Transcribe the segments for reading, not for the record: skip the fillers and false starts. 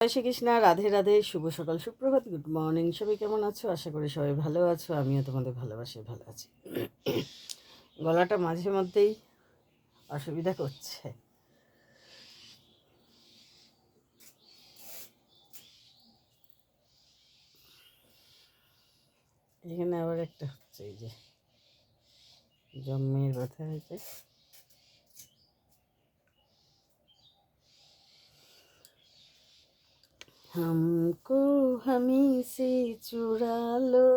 জয় শ্রীকৃষ্ণ, রাধে রাধে, শুভ সকাল, সুপ্রভাত, good morning. সবাই কেমন আছো? আশা করি সবাই ভালো আছো। আমিও তোমাদের ভালোবাসি, ভালো আছি। গলাটা মাঝে মধ্যেই অসুবিধা করছে। এখানে আবার একটা হচ্ছে, এই যে জম্মের ব্যথা হয়েছে। हमको हमी से चुरा लो,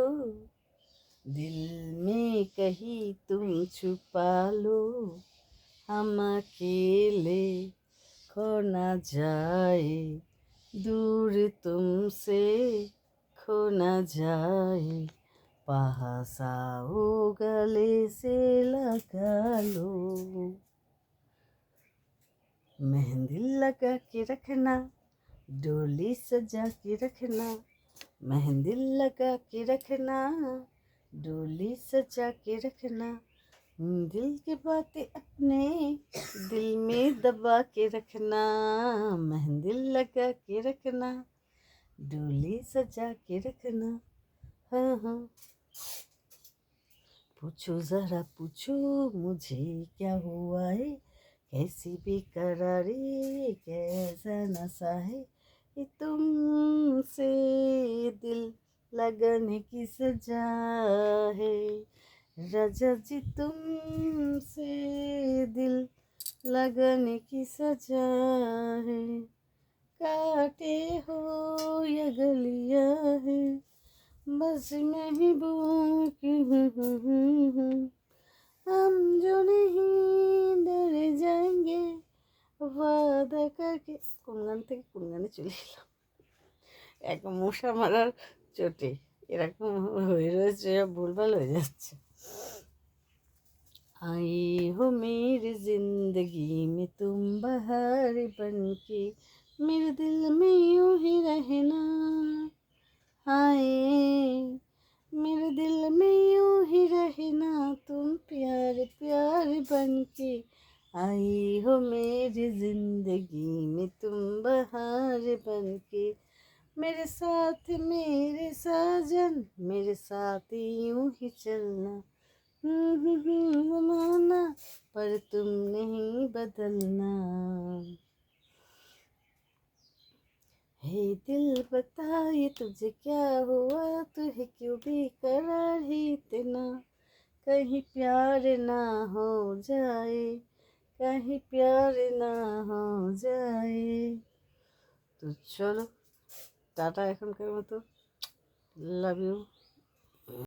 दिल में कहीं तुम छुपा लो, हम अकेले खो ना जाए, दूर तुमसे खो ना जाए, पास आओ गले से लगा लो, मेहंदी लगा के रखना, डोली सजा के रखना, मेहंदी लगा के रखना, डोली सजा के रखना, दिल की बातें अपने दिल में दबा के रखना, मेहंदी लगा के रखना, डोली सजा के रखना। हाँ हाँ, पूछो जरा पूछो मुझे क्या हुआ है, कैसी बेकरारी, कैसा नशा है, ये तुमसे दिल लगने की सजा है, राजा जी तुमसे दिल लगने की सजा है, काटे हो या गलियां है, बस महबूब की हम जो नहीं डर जाएंगे वादा करके। কোন গান থেকে কোন গানে চলে এলাম, এক মশা মারার চোটে এরকম হয়ে রয়েছে, ভুলভাল হয়ে যাচ্ছে। आई हो मेरी जिंदगी में तुम बहार बन के, मेरे दिल में यूं ही रहना, आए मेरे दिल में यूं ही रहना, तुम प्यार प्यार बन के, आई हो मेरी जिंदगी में तुम बहार बन के, मेरे साथ मेरे साजन, मेरे साथ यूं ही चलना, जमाना पर तुम नहीं बदलना, हे दिल बता ये तुझे क्या हुआ, तुझे क्यों बेकरार है इतना, कहीं प्यार ना हो जाए, कहीं प्यार ना हो जाए। তো চলো, টাটা এখনকার মতো, লাভ ইউ।